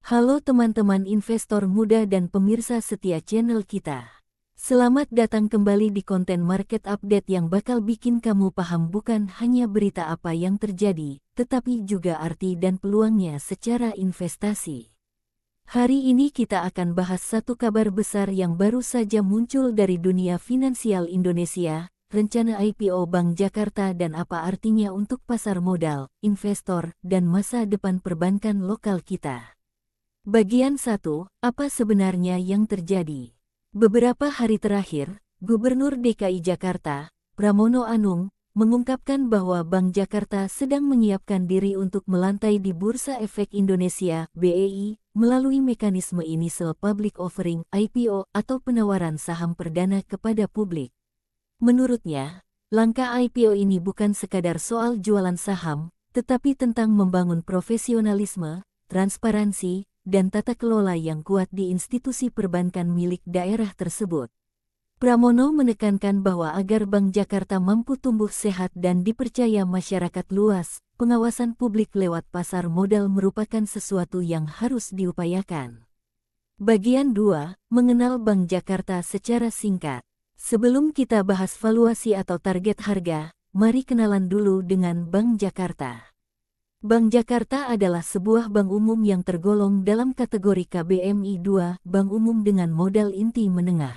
Halo teman-teman investor muda dan pemirsa setia channel kita. Selamat datang kembali di konten market update yang bakal bikin kamu paham bukan hanya berita apa yang terjadi, tetapi juga arti dan peluangnya secara investasi. Hari ini kita akan bahas satu kabar besar yang baru saja muncul dari dunia finansial Indonesia, rencana IPO Bank Jakarta dan apa artinya untuk pasar modal, investor, dan masa depan perbankan lokal kita. Bagian 1, apa sebenarnya yang terjadi? Beberapa hari terakhir, Gubernur DKI Jakarta, Pramono Anung, mengungkapkan bahwa Bank Jakarta sedang menyiapkan diri untuk melantai di Bursa Efek Indonesia (BEI) melalui mekanisme Initial Public Offering (IPO) atau penawaran saham perdana kepada publik. Menurutnya, langkah IPO ini bukan sekadar soal jualan saham, tetapi tentang membangun profesionalisme, transparansi, dan tata kelola yang kuat di institusi perbankan milik daerah tersebut. Pramono menekankan bahwa agar Bank Jakarta mampu tumbuh sehat dan dipercaya masyarakat luas, pengawasan publik lewat pasar modal merupakan sesuatu yang harus diupayakan. Bagian 2, mengenal Bank Jakarta secara singkat. Sebelum kita bahas valuasi atau target harga, mari kenalan dulu dengan Bank Jakarta. Bank Jakarta adalah sebuah bank umum yang tergolong dalam kategori KBMI 2, bank umum dengan modal inti menengah.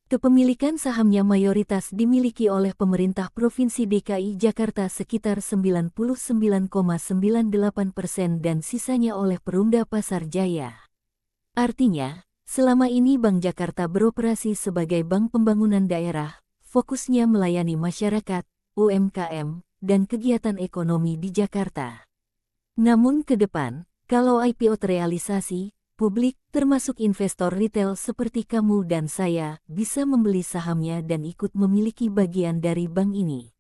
Kepemilikan sahamnya mayoritas dimiliki oleh pemerintah Provinsi DKI Jakarta sekitar 99,98% dan sisanya oleh Perumda Pasar Jaya. Artinya, selama ini Bank Jakarta beroperasi sebagai bank pembangunan daerah, fokusnya melayani masyarakat, UMKM, dan kegiatan ekonomi di Jakarta. Namun ke depan, kalau IPO terrealisasi, publik, termasuk investor retail seperti kamu dan saya, bisa membeli sahamnya dan ikut memiliki bagian dari bank ini.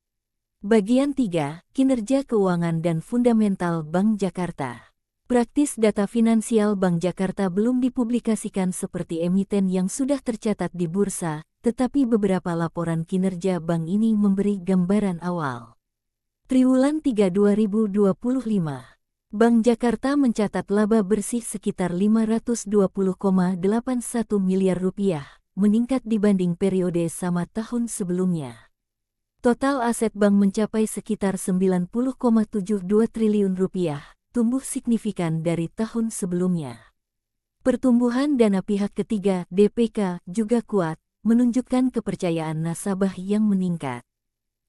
Bagian 3, kinerja keuangan dan fundamental Bank Jakarta. Praktis data finansial Bank Jakarta belum dipublikasikan seperti emiten yang sudah tercatat di bursa, tetapi beberapa laporan kinerja bank ini memberi gambaran awal. Triwulan 3 2025, Bank Jakarta mencatat laba bersih sekitar 520,81 miliar rupiah, meningkat dibanding periode sama tahun sebelumnya. Total aset bank mencapai sekitar 90,72 triliun rupiah, tumbuh signifikan dari tahun sebelumnya. Pertumbuhan dana pihak ketiga (DPK) juga kuat, menunjukkan kepercayaan nasabah yang meningkat.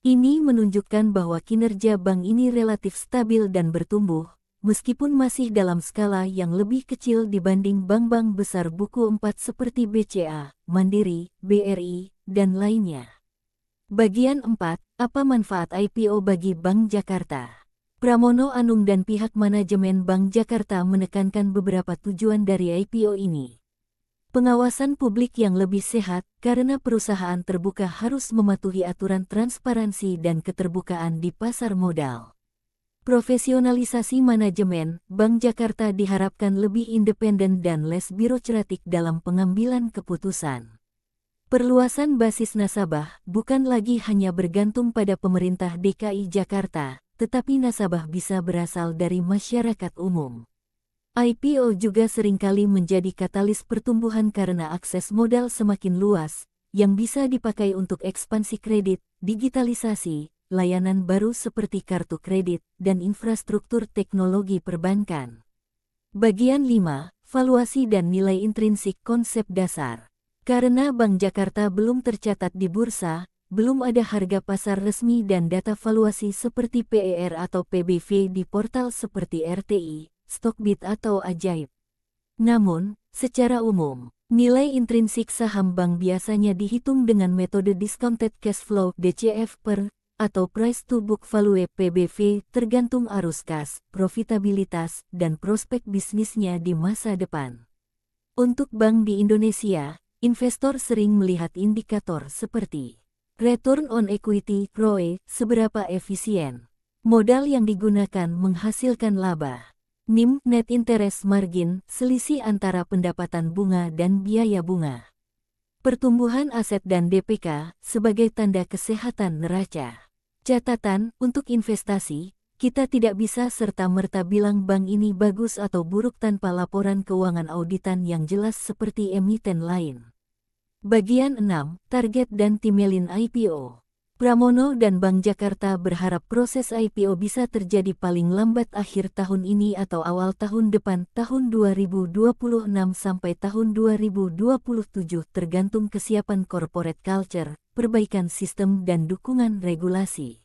Ini menunjukkan bahwa kinerja bank ini relatif stabil dan bertumbuh, meskipun masih dalam skala yang lebih kecil dibanding bank-bank besar buku 4 seperti BCA, Mandiri, BRI, dan lainnya. Bagian 4, apa manfaat IPO bagi Bank Jakarta? Pramono Anung dan pihak manajemen Bank Jakarta menekankan beberapa tujuan dari IPO ini. Pengawasan publik yang lebih sehat, karena perusahaan terbuka harus mematuhi aturan transparansi dan keterbukaan di pasar modal. Profesionalisasi manajemen, Bank Jakarta diharapkan lebih independen dan less birokratik dalam pengambilan keputusan. Perluasan basis nasabah bukan lagi hanya bergantung pada pemerintah DKI Jakarta, tetapi nasabah bisa berasal dari masyarakat umum. IPO juga seringkali menjadi katalis pertumbuhan karena akses modal semakin luas, yang bisa dipakai untuk ekspansi kredit, digitalisasi, layanan baru seperti kartu kredit, dan infrastruktur teknologi perbankan. Bagian 5, valuasi dan nilai intrinsik konsep dasar. Karena Bank Jakarta belum tercatat di bursa, belum ada harga pasar resmi dan data valuasi seperti PER atau PBV di portal seperti RTI, Stockbit atau Ajaib. Namun, secara umum, nilai intrinsik saham bank biasanya dihitung dengan metode discounted cash flow (DCF) atau price to book value (PBV) tergantung arus kas, profitabilitas, dan prospek bisnisnya di masa depan. Untuk bank di Indonesia, investor sering melihat indikator seperti return on equity (ROE), seberapa efisien modal yang digunakan menghasilkan laba. NIM (Net Interest Margin), selisih antara pendapatan bunga dan biaya bunga. Pertumbuhan aset dan DPK sebagai tanda kesehatan neraca. Catatan, untuk investasi, Kita tidak bisa serta-merta bilang bank ini bagus atau buruk tanpa laporan keuangan auditan yang jelas seperti emiten lain. Bagian 6, Target dan Timelin IPO. Pramono dan Bank Jakarta berharap proses IPO bisa terjadi paling lambat akhir tahun ini atau awal tahun depan tahun 2026 sampai tahun 2027 tergantung kesiapan corporate culture, perbaikan sistem dan dukungan regulasi.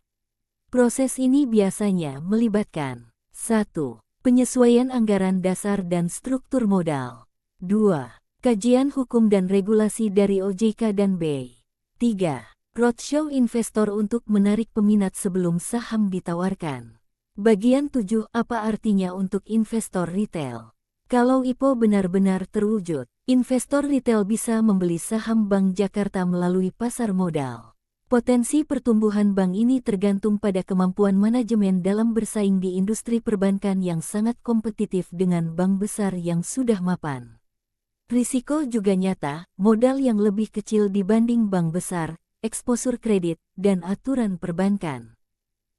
Proses ini biasanya melibatkan 1. Penyesuaian anggaran dasar dan struktur modal. 2. Kajian hukum dan regulasi dari OJK dan BI. 3. Roadshow investor untuk menarik peminat sebelum saham ditawarkan. Bagian 7. Apa artinya untuk investor retail? Kalau IPO benar-benar terwujud, investor retail bisa membeli saham Bank Jakarta melalui pasar modal. Potensi pertumbuhan bank ini tergantung pada kemampuan manajemen dalam bersaing di industri perbankan yang sangat kompetitif dengan bank besar yang sudah mapan. Risiko juga nyata, modal yang lebih kecil dibanding bank besar, eksposur kredit, dan aturan perbankan.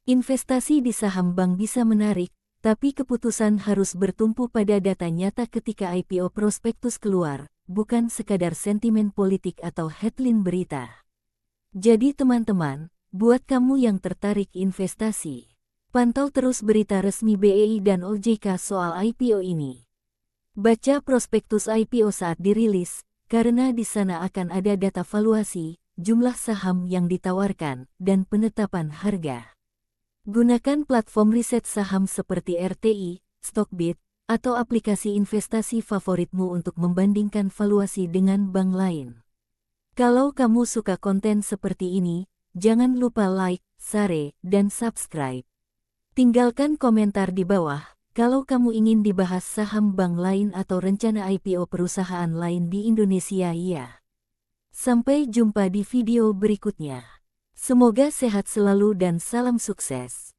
Investasi di saham bank bisa menarik, tapi keputusan harus bertumpu pada data nyata ketika IPO prospektus keluar, bukan sekadar sentimen politik atau headline berita. Jadi teman-teman, buat kamu yang tertarik investasi, pantau terus berita resmi BEI dan OJK soal IPO ini. Baca prospektus IPO saat dirilis, karena di sana akan ada data valuasi, jumlah saham yang ditawarkan, dan penetapan harga. Gunakan platform riset saham seperti RTI, Stockbit, atau aplikasi investasi favoritmu untuk membandingkan valuasi dengan bank lain. Kalau kamu suka konten seperti ini, jangan lupa like, share, dan subscribe. Tinggalkan komentar di bawah kalau kamu ingin dibahas saham bank lain atau rencana IPO perusahaan lain di Indonesia ya. Sampai jumpa di video berikutnya. Semoga sehat selalu dan salam sukses.